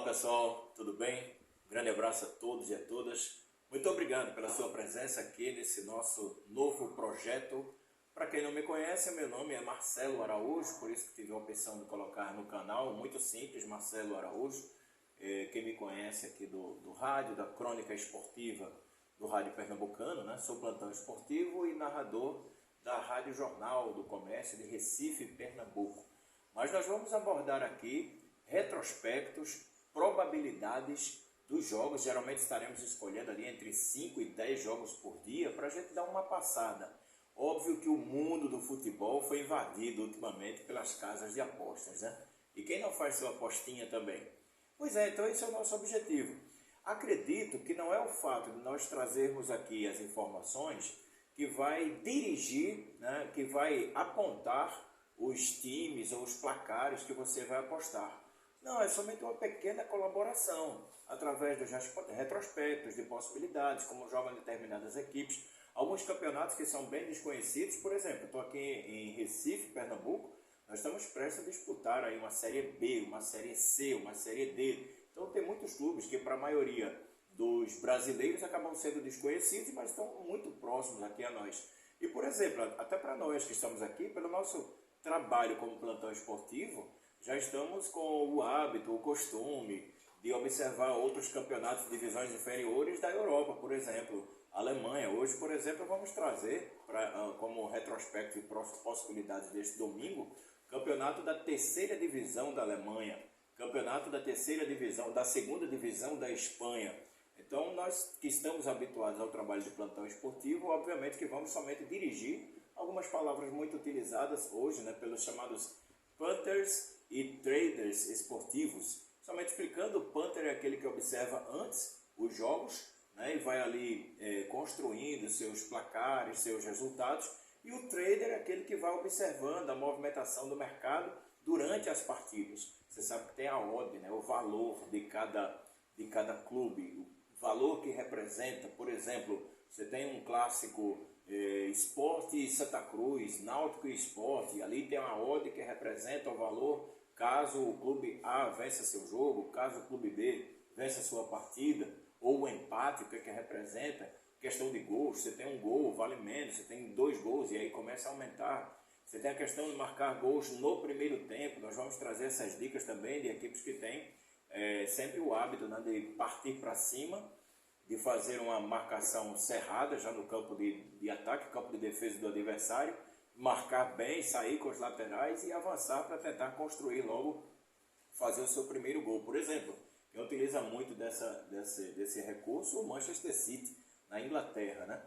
Olá pessoal, tudo bem? Um grande abraço a todos e a todas. Muito obrigado pela sua presença aqui nesse nosso novo projeto. Para quem não me conhece, meu nome é Marcelo Araújo, por isso que tive a opção de colocar no canal, muito simples, Marcelo Araújo. Quem me conhece aqui do rádio, da crônica esportiva do Rádio Pernambucano, né? Sou plantão esportivo e narrador da Rádio Jornal do Comércio de Recife, Pernambuco. Mas nós vamos abordar aqui retrospectos, probabilidades dos jogos. Geralmente estaremos escolhendo ali entre 5 e 10 jogos por dia para a gente dar uma passada. Óbvio que o mundo do futebol foi invadido ultimamente pelas casas de apostas, né? E quem não faz sua apostinha também? Pois é, então esse é o nosso objetivo. Acredito que não é o fato de nós trazermos aqui as informações que vai dirigir, né, que vai apontar os times ou os placares que você vai apostar. Não, é somente uma pequena colaboração através dos retrospectos de possibilidades, como jogam determinadas equipes. Alguns campeonatos que são bem desconhecidos, por exemplo, estou aqui em Recife, Pernambuco, nós estamos prestes a disputar aí uma Série B, uma Série C, uma Série D. Então tem muitos clubes que para a maioria dos brasileiros acabam sendo desconhecidos, mas estão muito próximos aqui a nós. E por exemplo, até para nós que estamos aqui, pelo nosso trabalho como plantão esportivo, já estamos com o hábito, o costume de observar outros campeonatos de divisões inferiores da Europa, por exemplo, Alemanha. Hoje, por exemplo, vamos trazer como retrospecto e possibilidades deste domingo, campeonato da terceira divisão da Alemanha, campeonato da terceira divisão, da segunda divisão da Espanha. Então, nós que estamos habituados ao trabalho de plantão esportivo, obviamente que vamos somente dirigir algumas palavras muito utilizadas hoje, né, pelos chamados punters e traders esportivos. Somente explicando, o punter é aquele que observa antes os jogos, né, e vai ali construindo seus placares, seus resultados, e o trader é aquele que vai observando a movimentação do mercado durante as partidas. Você sabe que tem a odd, né, o valor de cada clube, o valor que representa. Por exemplo, você tem um clássico Sport e Santa Cruz, Náutico e Sport, ali tem uma odd que representa o valor caso o clube A vença seu jogo, caso o clube B vença sua partida, ou o empate, o que representa, questão de gols, você tem um gol, vale menos, você tem 2 gols e aí começa a aumentar. Você tem a questão de marcar gols no primeiro tempo, nós vamos trazer essas dicas também de equipes que têm sempre o hábito, né, de partir para cima, de fazer uma marcação cerrada já no campo de ataque, campo de defesa do adversário, marcar bem, sair com os laterais e avançar para tentar construir logo, fazer o seu primeiro gol. Por exemplo, quem utiliza muito desse recurso, o Manchester City, na Inglaterra, né?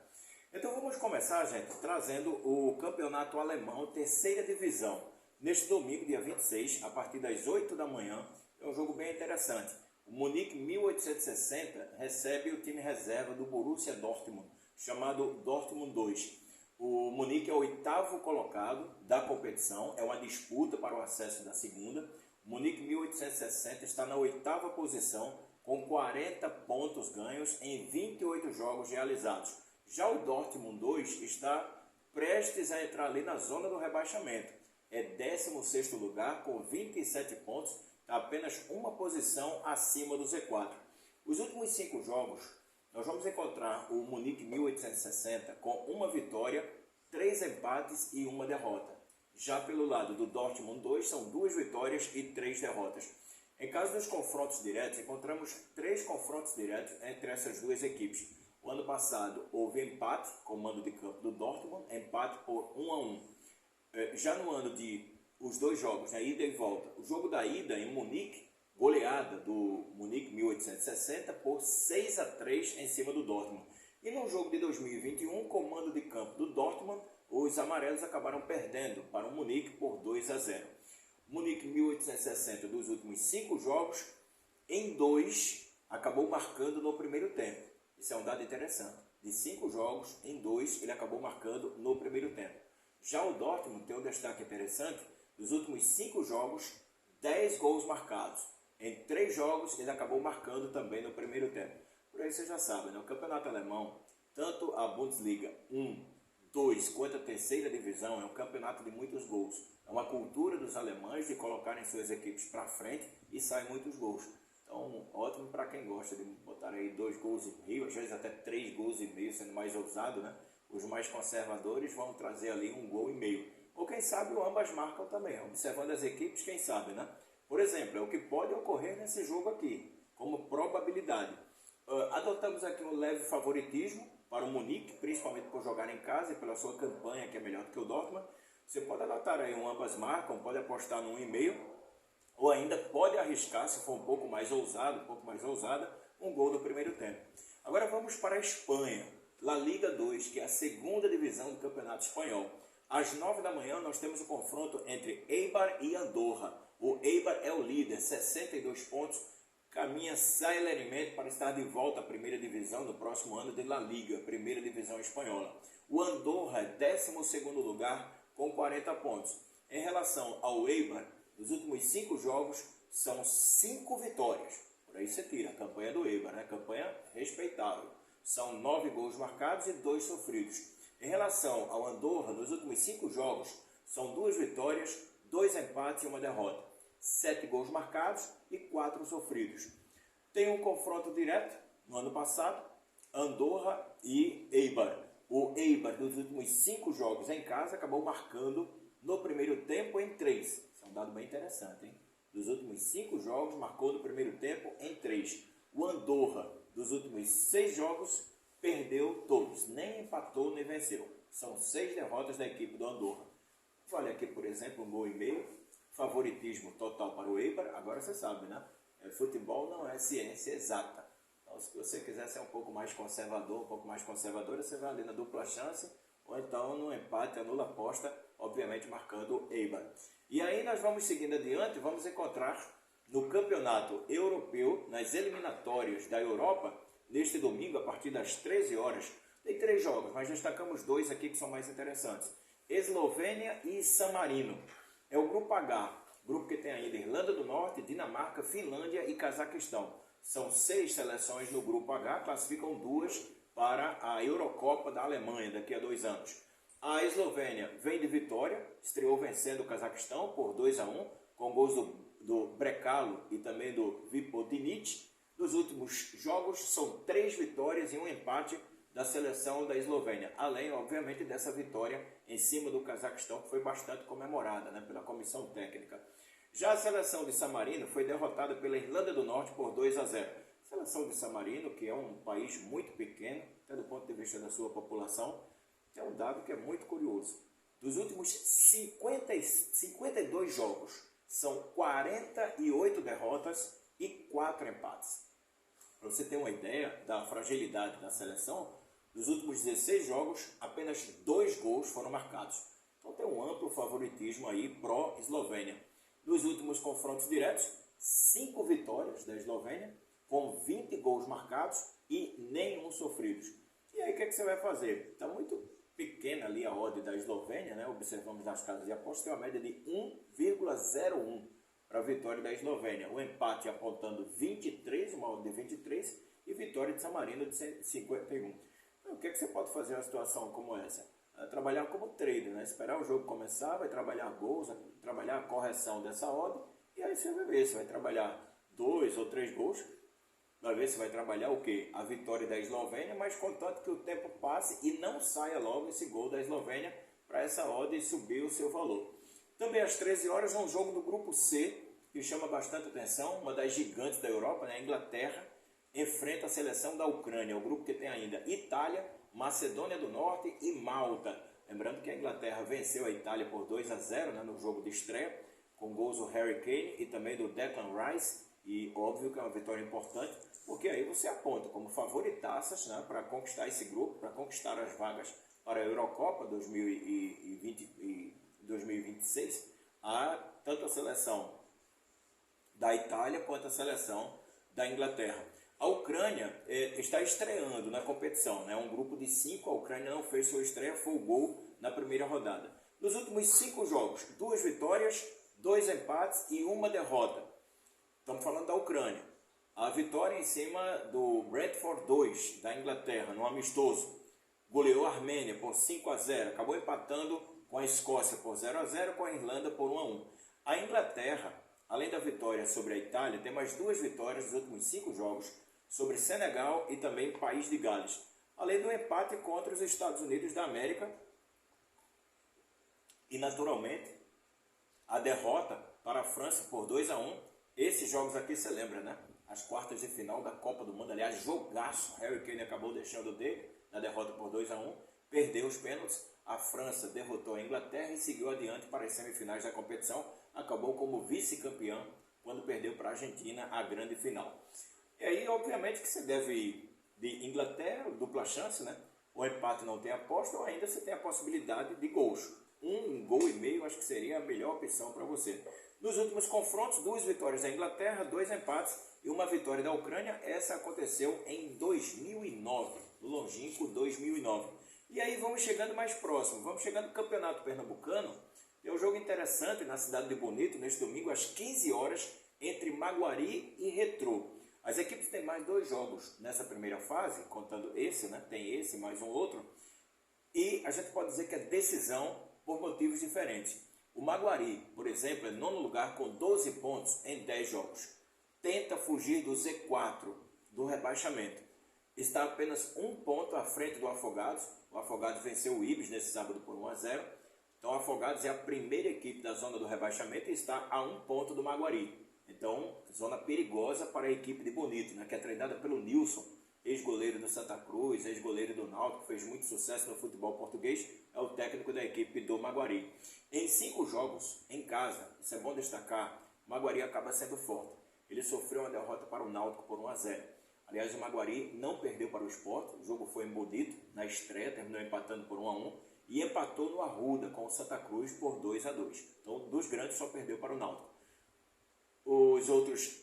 Então vamos começar, gente, trazendo o campeonato alemão, terceira divisão. Neste domingo, dia 26, a partir das 8 da manhã, é um jogo bem interessante. O Munique 1860 recebe o time reserva do Borussia Dortmund, chamado Dortmund 2. O Munique é o 8º colocado da competição, é uma disputa para o acesso da segunda. O Munique 1860 está na 8ª posição, com 40 pontos ganhos em 28 jogos realizados. Já o Dortmund 2 está prestes a entrar ali na zona do rebaixamento. É 16º lugar com 27 pontos, está apenas uma posição acima do Z4. Os últimos 5 jogos, nós vamos encontrar o Munique 1860 com uma vitória, 3 empates e uma derrota. Já pelo lado do Dortmund 2, são 2 vitórias e 3 derrotas. Em caso dos confrontos diretos, encontramos 3 confrontos diretos entre essas duas equipes. O ano passado houve empate, com mando de campo do Dortmund, empate por 1-1. Já no ano de os 2 jogos, né, ida e volta, o jogo da ida em Munique, goleada do Munique 1860 por 6-3 em cima do Dortmund. E no jogo de 2021, comando de campo do Dortmund, os amarelos acabaram perdendo para o Munique por 2-0. Munique 1860, dos últimos 5 jogos, em 2 acabou marcando no primeiro tempo. Isso é um dado interessante. De 5 jogos, em 2 ele acabou marcando no primeiro tempo. Já o Dortmund tem um destaque interessante. Dos últimos 5 jogos, 10 gols marcados. Em 3 jogos, ele acabou marcando também no primeiro tempo. Por aí você já sabe, né? O campeonato alemão, tanto a Bundesliga 1, 2, quanto a terceira divisão, é um campeonato de muitos gols. É uma cultura dos alemães de colocarem suas equipes para frente e saem muitos gols. Então, ótimo para quem gosta de botar aí 2 gols e meio, às vezes até 3 gols e meio, sendo mais ousado, né? Os mais conservadores vão trazer ali 1 gol e meio. Ou quem sabe o ambas marcam também, observando as equipes, quem sabe, né? Por exemplo, é o que pode ocorrer nesse jogo aqui, como probabilidade. Adotamos aqui um leve favoritismo para o Munique, principalmente por jogar em casa e pela sua campanha, que é melhor do que o Dortmund. Você pode adotar aí um ambas marcam, pode apostar no 1,5, ou ainda pode arriscar, se for um pouco mais ousado, um pouco mais ousada, um gol no primeiro tempo. Agora vamos para a Espanha, La Liga 2, que é a segunda divisão do Campeonato Espanhol. Às 9 da manhã nós temos o confronto entre Eibar e Andorra. O Eibar é o líder, 62 pontos, caminha celeremente para estar de volta à primeira divisão no próximo ano de La Liga, primeira divisão espanhola. O Andorra é 12º lugar com 40 pontos. Em relação ao Eibar, nos últimos 5 jogos são 5 vitórias. Por aí você tira a campanha do Eibar, né? Campanha respeitável. São 9 gols marcados e 2 sofridos. Em relação ao Andorra, nos últimos 5 jogos são 2 vitórias, 2 empates e 1 derrota. 7 gols marcados e 4 sofridos. Tem um confronto direto no ano passado, Andorra e Eibar. O Eibar, nos últimos 5 jogos em casa, acabou marcando no primeiro tempo em 3. Isso é um dado bem interessante, hein? Dos últimos 5 jogos, marcou no primeiro tempo em 3. O Andorra, dos últimos 6 jogos, perdeu todos. Nem empatou, nem venceu. São 6 derrotas da equipe do Andorra. Olha aqui, por exemplo, 1,5 gol. Favoritismo total para o Eibar. Agora você sabe, né? Futebol não é ciência exata. Então, se você quiser ser um pouco mais conservador, um pouco mais conservadora, você vai ali na dupla chance, ou então no empate, anula a aposta, obviamente marcando Eibar. E aí nós vamos seguindo adiante, vamos encontrar no Campeonato Europeu, nas eliminatórias da Europa, neste domingo, a partir das 13 horas. Tem 3 jogos, mas destacamos 2 aqui que são mais interessantes. Eslovênia e San Marino. É o grupo H, grupo que tem ainda Irlanda do Norte, Dinamarca, Finlândia e Cazaquistão. São 6 seleções no grupo H, classificam 2 para a Eurocopa da Alemanha daqui a 2 anos. A Eslovênia vem de vitória, estreou vencendo o Cazaquistão por 2-1, com gols do Brekalo e também do Vipotinic. Nos últimos jogos são 3 vitórias e 1 empate da seleção da Eslovênia, além, obviamente, dessa vitória em cima do Cazaquistão, que foi bastante comemorada, né, pela comissão técnica. Já a seleção de San Marino foi derrotada pela Irlanda do Norte por 2-0. A seleção de San Marino, que é um país muito pequeno, até do ponto de vista da sua população, tem um dado que é muito curioso. Dos últimos 52 jogos, são 48 derrotas e 4 empates. Para você ter uma ideia da fragilidade da seleção, nos últimos 16 jogos, apenas 2 gols foram marcados. Então tem um amplo favoritismo aí pró-Eslovênia. Nos últimos confrontos diretos, 5 vitórias da Eslovênia, com 20 gols marcados e nenhum sofridos. E aí o que, é que você vai fazer? Está muito pequena ali a odd da Eslovênia, né? Observamos nas casas de apostas, tem uma média de 1,01 para a vitória da Eslovênia. O empate apontando 23, uma odd de 23, e vitória de San Marino de 51. Então, o que, é que você pode fazer em uma situação como essa? Trabalhar como trader, né? Esperar o jogo começar, vai trabalhar gols, trabalhar a correção dessa odd, e aí você vai ver se vai trabalhar 2 ou 3 gols, vai ver se vai trabalhar o quê? A vitória da Eslovênia, mas contanto que o tempo passe e não saia logo esse gol da Eslovênia para essa odd subir o seu valor. Também às 13 horas é um jogo do grupo C, que chama bastante atenção, uma das gigantes da Europa, né? A Inglaterra enfrenta a seleção da Ucrânia, o grupo que tem ainda Itália, Macedônia do Norte e Malta. Lembrando que a Inglaterra venceu a Itália por 2-0, né, no jogo de estreia, com gols do Harry Kane e também do Declan Rice, e óbvio que é uma vitória importante, porque aí você aponta como favoritaças, né, para conquistar esse grupo, para conquistar as vagas para a Eurocopa 2026, tanto a seleção da Itália quanto a seleção da Inglaterra. A Ucrânia está estreando na competição, né? Um grupo de 5, a Ucrânia não fez sua estreia, foi o gol na primeira rodada. Nos últimos 5 jogos, 2 vitórias, 2 empates e 1 derrota. Estamos falando da Ucrânia. A vitória em cima do Brentford 2, da Inglaterra, no amistoso. Goleou a Armênia por 5-0, acabou empatando com a Escócia por 0-0, com a Irlanda por 1-1. A Inglaterra além da vitória sobre a Itália, tem mais 2 vitórias nos últimos 5 jogos sobre Senegal e também País de Gales, além do empate contra os Estados Unidos da América e, naturalmente, a derrota para a França por 2-1. Esses jogos aqui você lembra, né? As quartas de final da Copa do Mundo, aliás, jogaço. Harry Kane acabou deixando dele na derrota por 2-1, perdeu os pênaltis. A França derrotou a Inglaterra e seguiu adiante para as semifinais da competição. Acabou como vice-campeão quando perdeu para a Argentina a grande final. E aí, obviamente, que você deve ir de Inglaterra, dupla chance, né? O empate não tem aposta, ou ainda você tem a possibilidade de gols. 1,5 gols, acho que seria a melhor opção para você. Nos últimos confrontos, 2 vitórias da Inglaterra, 2 empates e 1 vitória da Ucrânia. Essa aconteceu em 2009, no longínquo 2009. E aí vamos chegando mais próximo, vamos chegando no Campeonato Pernambucano. Tem um jogo interessante na cidade de Bonito, neste domingo, às 15 horas, entre Maguari e Retrô. As equipes têm mais 2 jogos nessa primeira fase, contando esse, né? Tem esse, mais um outro. E a gente pode dizer que é decisão por motivos diferentes. O Maguari, por exemplo, é 9º lugar com 12 pontos em 10 jogos. Tenta fugir do Z4, do rebaixamento. Está apenas 1 ponto à frente do Afogados. O Afogados venceu o Ibis nesse sábado por 1-0. Então o Afogados é a primeira equipe da zona do rebaixamento e está a 1 ponto do Maguari. Então, zona perigosa para a equipe de Bonito, né, que é treinada pelo Nilson, ex-goleiro do Santa Cruz, ex-goleiro do Náutico, fez muito sucesso no futebol português, é o técnico da equipe do Maguari. Em 5 jogos, em casa, isso é bom destacar, o Maguari acaba sendo forte. Ele sofreu uma derrota para o Náutico por 1-0. Aliás, o Maguari não perdeu para o Sport, o jogo foi em Bonito, na estreia, terminou empatando por 1-1, e empatou no Arruda com o Santa Cruz por 2-2. Então, dos grandes só perdeu para o Náutico. Os outros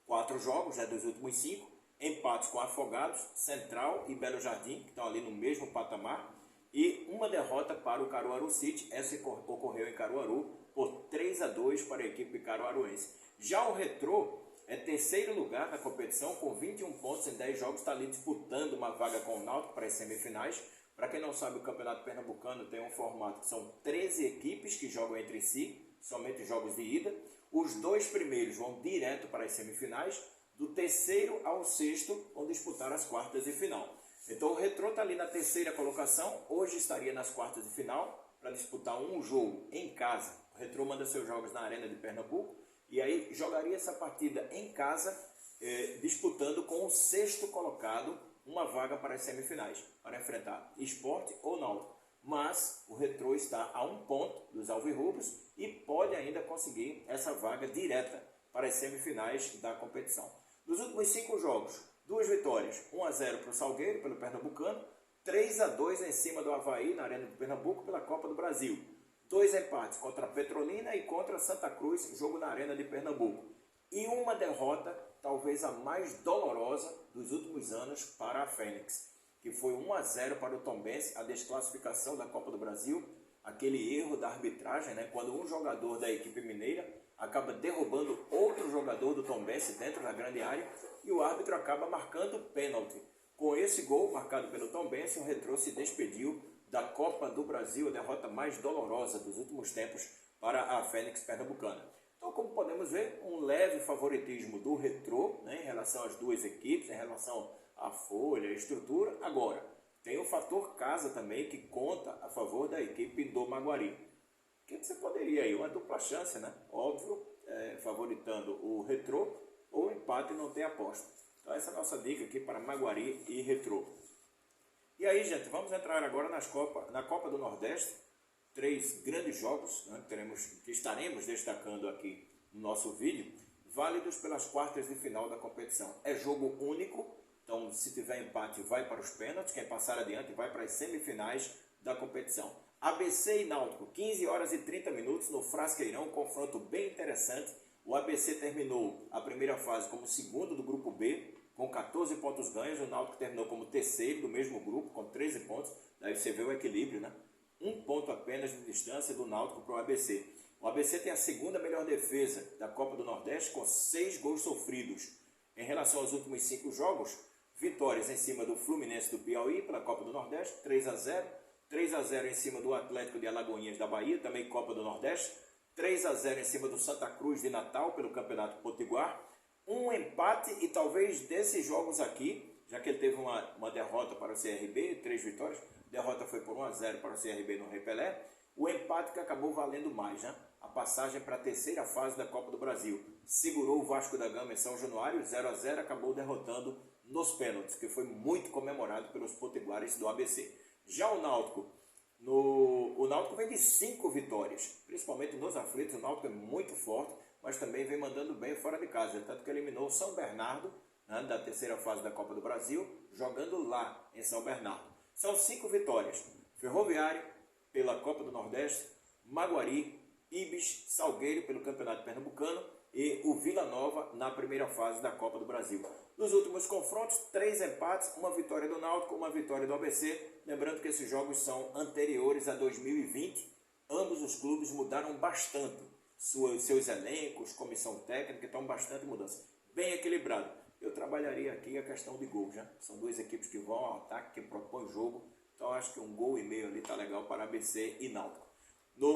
4 jogos, né, dos últimos 5, empates com Afogados, Central e Belo Jardim, que estão ali no mesmo patamar, e uma derrota para o Caruaru City. Essa ocorreu em Caruaru por 3-2 para a equipe caruaruense. Já o Retrô é 3º lugar na competição com 21 pontos em 10 jogos, está ali disputando uma vaga com o Náutico para as semifinais. Para quem não sabe, o Campeonato Pernambucano tem um formato que são 13 equipes que jogam entre si, somente jogos de ida. Os 2 primeiros vão direto para as semifinais, do 3º ao 6º vão disputar as quartas de final. Então o Retrô está ali na 3ª colocação, hoje estaria nas quartas de final para disputar um jogo em casa. O Retrô manda seus jogos na Arena de Pernambuco e aí jogaria essa partida em casa, disputando com o 6º colocado uma vaga para as semifinais, para enfrentar Sport ou Náutico. Mas o Retrô está a 1 ponto dos alvirrubros e pode ainda conseguir essa vaga direta para as semifinais da competição. Nos últimos 5 jogos, 2 vitórias, 1-0 para o Salgueiro, pelo Pernambucano, 3-2 em cima do Avaí, na Arena de Pernambuco, pela Copa do Brasil. 2 empates contra a Petrolina e contra a Santa Cruz, jogo na Arena de Pernambuco. E uma derrota, talvez a mais dolorosa dos últimos anos para a Fênix, que foi 1-0 para o Tombense, a desclassificação da Copa do Brasil, aquele erro da arbitragem, né, quando um jogador da equipe mineira acaba derrubando outro jogador do Tombense dentro da grande área e o árbitro acaba marcando pênalti. Com esse gol marcado pelo Tombense, o Retrô se despediu da Copa do Brasil, a derrota mais dolorosa dos últimos tempos para a Fênix Pernambucana. Então, como podemos ver, um leve favoritismo do Retrô, né, em relação às 2 equipes, em relação à folha, à estrutura. Agora, tem o fator casa também que conta a favor da equipe do Maguari. O que você poderia aí? Uma dupla chance, né? Óbvio, favoritando o Retrô, ou empate não tem aposta. Então essa é a nossa dica aqui para Maguari e Retrô. E aí, gente, vamos entrar agora na Copa do Nordeste. 3 grandes jogos, né, que estaremos destacando aqui no nosso vídeo, válidos pelas quartas de final da competição. É jogo único, então se tiver empate vai para os pênaltis, quem passar adiante vai para as semifinais da competição. ABC e Náutico, 15 horas e 30 minutos no Frasqueirão, confronto bem interessante. O ABC terminou a primeira fase como 2º do grupo B, com 14 pontos ganhos. O Náutico terminou como 3º do mesmo grupo, com 13 pontos. Daí você vê o equilíbrio, né? 1 ponto apenas de distância do Náutico para o ABC. O ABC tem a 2ª melhor defesa da Copa do Nordeste, com 6 gols sofridos. Em relação aos últimos 5 jogos, vitórias em cima do Fluminense do Piauí pela Copa do Nordeste, 3-0. 3-0 em cima do Atlético de Alagoinhas da Bahia, também Copa do Nordeste. 3-0 em cima do Santa Cruz de Natal pelo Campeonato Potiguar. Um empate e talvez desses jogos aqui, já que ele teve uma derrota para o CRB, 3 vitórias, derrota foi por 1-0 para o CRB no Rei Pelé, o empate que acabou valendo mais, né? A passagem para a terceira fase da Copa do Brasil. Segurou o Vasco da Gama em São Januário, 0-0, acabou derrotando nos pênaltis, que foi muito comemorado pelos potiguares do ABC. Já o Náutico, o Náutico vem de 5 vitórias, principalmente nos aflitos. O Náutico é muito forte, mas também vem mandando bem fora de casa, tanto que eliminou o São Bernardo, né, da terceira fase da Copa do Brasil, jogando lá em São Bernardo. São 5 vitórias: Ferroviário pela Copa do Nordeste, Maguari, Ibis, Salgueiro pelo Campeonato Pernambucano e o Vila Nova na primeira fase da Copa do Brasil. Nos últimos confrontos, 3 empates, uma vitória do Náutico, uma vitória do ABC. Lembrando que esses jogos são anteriores a 2020. Ambos os clubes mudaram bastante seus elencos, comissão técnica, então bastante mudança. Bem equilibrado. Eu trabalharia aqui a questão de gols, né? São 2 equipes que vão ao ataque, que propõem jogo. Então acho que 1,5 gols ali está legal para ABC e Náutico.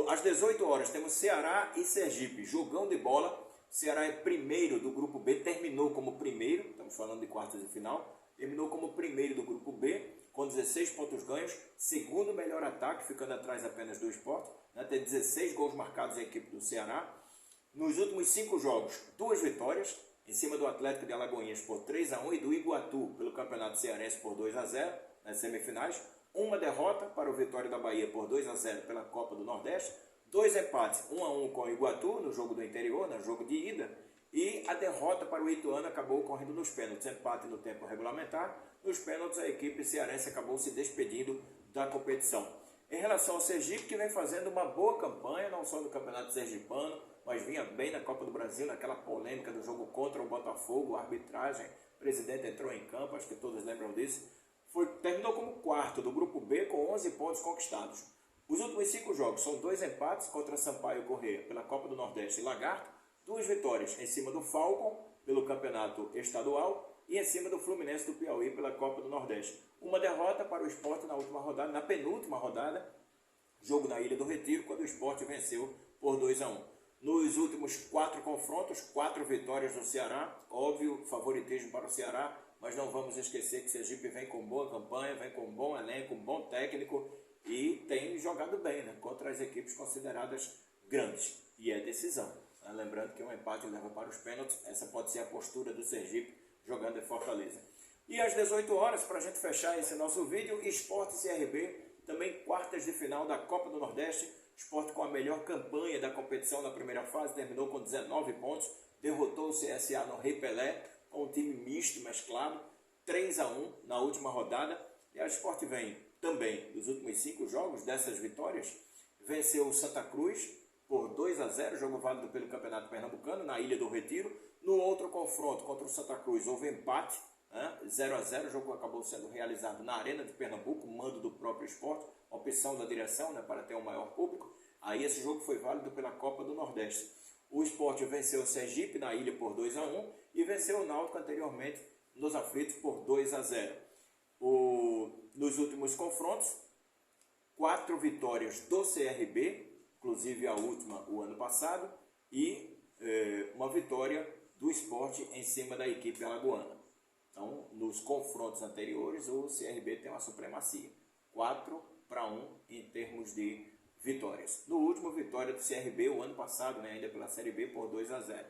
Às 18 horas temos Ceará e Sergipe, jogão de bola. Ceará é primeiro do grupo B, terminou como primeiro, estamos falando de quartas de final, terminou como primeiro do grupo B, com 16 pontos ganhos, segundo melhor ataque, ficando atrás apenas do Sport, né? Tem 16 gols marcados a equipe do Ceará. Nos últimos 5 jogos, 2 vitórias, em cima do Atlético de Alagoinhas por 3-1 e do Iguatu pelo Campeonato Cearense por 2-0 nas semifinais. Uma derrota para o Vitória da Bahia por 2-0 pela Copa do Nordeste. 2 empates, 1-1 com o Iguatu no jogo do interior, no jogo de ida. E a derrota para o Ituano acabou ocorrendo nos pênaltis. Empate no tempo regulamentar. Nos pênaltis, a equipe cearense acabou se despedindo da competição. Em relação ao Sergipe, que vem fazendo uma boa campanha, não só no Campeonato Sergipano, mas vinha bem na Copa do Brasil, naquela polêmica do jogo contra o Botafogo, a arbitragem, o presidente entrou em campo, acho que todos lembram disso. Terminou como quarto do grupo B com 11 pontos conquistados. Os últimos 5 jogos são 2 empates contra Sampaio Corrêa pela Copa do Nordeste e Lagarto, 2 vitórias em cima do Falcon pelo Campeonato Estadual e em cima do Fluminense do Piauí pela Copa do Nordeste. Uma derrota para o Sport na última rodada, na penúltima rodada, jogo na Ilha do Retiro, quando o Sport venceu por 2-1. Nos últimos 4 confrontos, 4 vitórias do Ceará, óbvio, favoritismo para o Ceará, mas não vamos esquecer que o Sergipe vem com boa campanha, vem com bom elenco, um bom técnico e tem jogado bem, né, contra as equipes consideradas grandes. E é decisão. Né? Lembrando que um empate leva para os pênaltis, essa pode ser a postura do Sergipe jogando em Fortaleza. E às 18 horas, para a gente fechar esse nosso vídeo, Sport e CRB, também quartas de final da Copa do Nordeste. Sport com a melhor campanha da competição na primeira fase, terminou com 19 pontos, derrotou o CSA no Rei Pelé, com um time misto, mesclado, 3-1 na última rodada. E a Sport vem também, dos últimos 5 jogos, dessas vitórias, venceu o Santa Cruz por 2-0, jogo válido pelo Campeonato Pernambucano, na Ilha do Retiro. No outro confronto contra o Santa Cruz houve empate, 0-0, o jogo acabou sendo realizado na Arena de Pernambuco, mando do próprio Sport, opção da direção, né, para ter um maior público. Aí esse jogo foi válido pela Copa do Nordeste. O Sport venceu o Sergipe na ilha por 2-1 e venceu o Náutico anteriormente nos aflitos por 2-0. Nos últimos confrontos, 4 vitórias do CRB, inclusive a última o ano passado, e uma vitória do Sport em cima da equipe alagoana. Então, nos confrontos anteriores, o CRB tem uma supremacia. 4-1 em termos de vitórias. No último, vitória do CRB o ano passado, né, ainda pela Série B, por 2-0.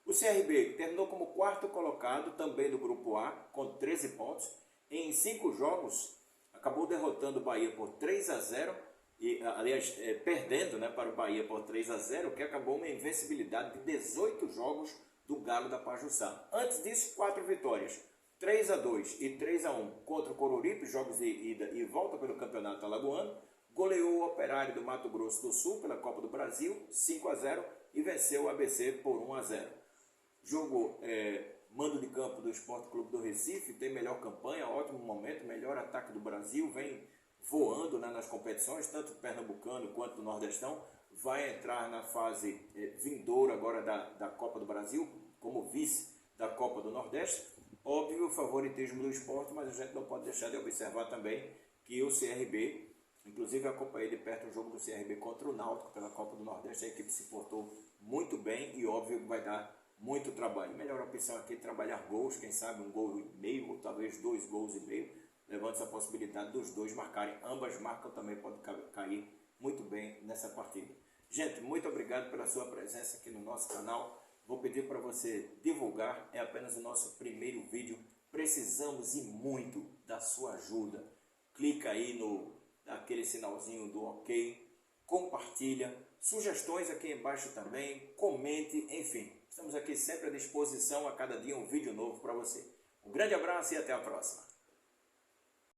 O CRB terminou como quarto colocado, também do Grupo A, com 13 pontos. Em 5 jogos, acabou derrotando o Bahia por 3-0, e, aliás, perdendo, né, para o Bahia por 3-0, que acabou uma invencibilidade de 18 jogos do Galo da Pajuçá. Antes disso, 4 vitórias. 3-2 e 3-1 contra o Coruripe, jogos de ida e volta pelo Campeonato Alagoano. Goleou o Operário do Mato Grosso do Sul pela Copa do Brasil, 5-0, e venceu o ABC por 1-0. Jogo mando de campo do Sport Clube do Recife, tem melhor campanha, ótimo momento, melhor ataque do Brasil, vem voando, né, nas competições, tanto do Pernambucano quanto do Nordestão. Vai entrar na fase vindoura agora da Copa do Brasil, como vice da Copa do Nordeste. Óbvio o favoritismo do Sport, mas a gente não pode deixar de observar também que o CRB, Inclusive, eu acompanhei de perto o jogo do CRB contra o Náutico pela Copa do Nordeste. A equipe se portou muito bem e, óbvio, vai dar muito trabalho. Melhor opção aqui é trabalhar gols, quem sabe um gol e meio, ou talvez 2 gols e meio, levando essa possibilidade dos dois marcarem. Ambas marcam também, pode cair muito bem nessa partida. Gente, muito obrigado pela sua presença aqui no nosso canal. Vou pedir para você divulgar, é apenas o nosso primeiro vídeo. Precisamos e muito da sua ajuda. Clica aí naquele sinalzinho do OK, compartilha, sugestões aqui embaixo também, comente, enfim. Estamos aqui sempre à disposição, a cada dia um vídeo novo para você. Um grande abraço e até a próxima.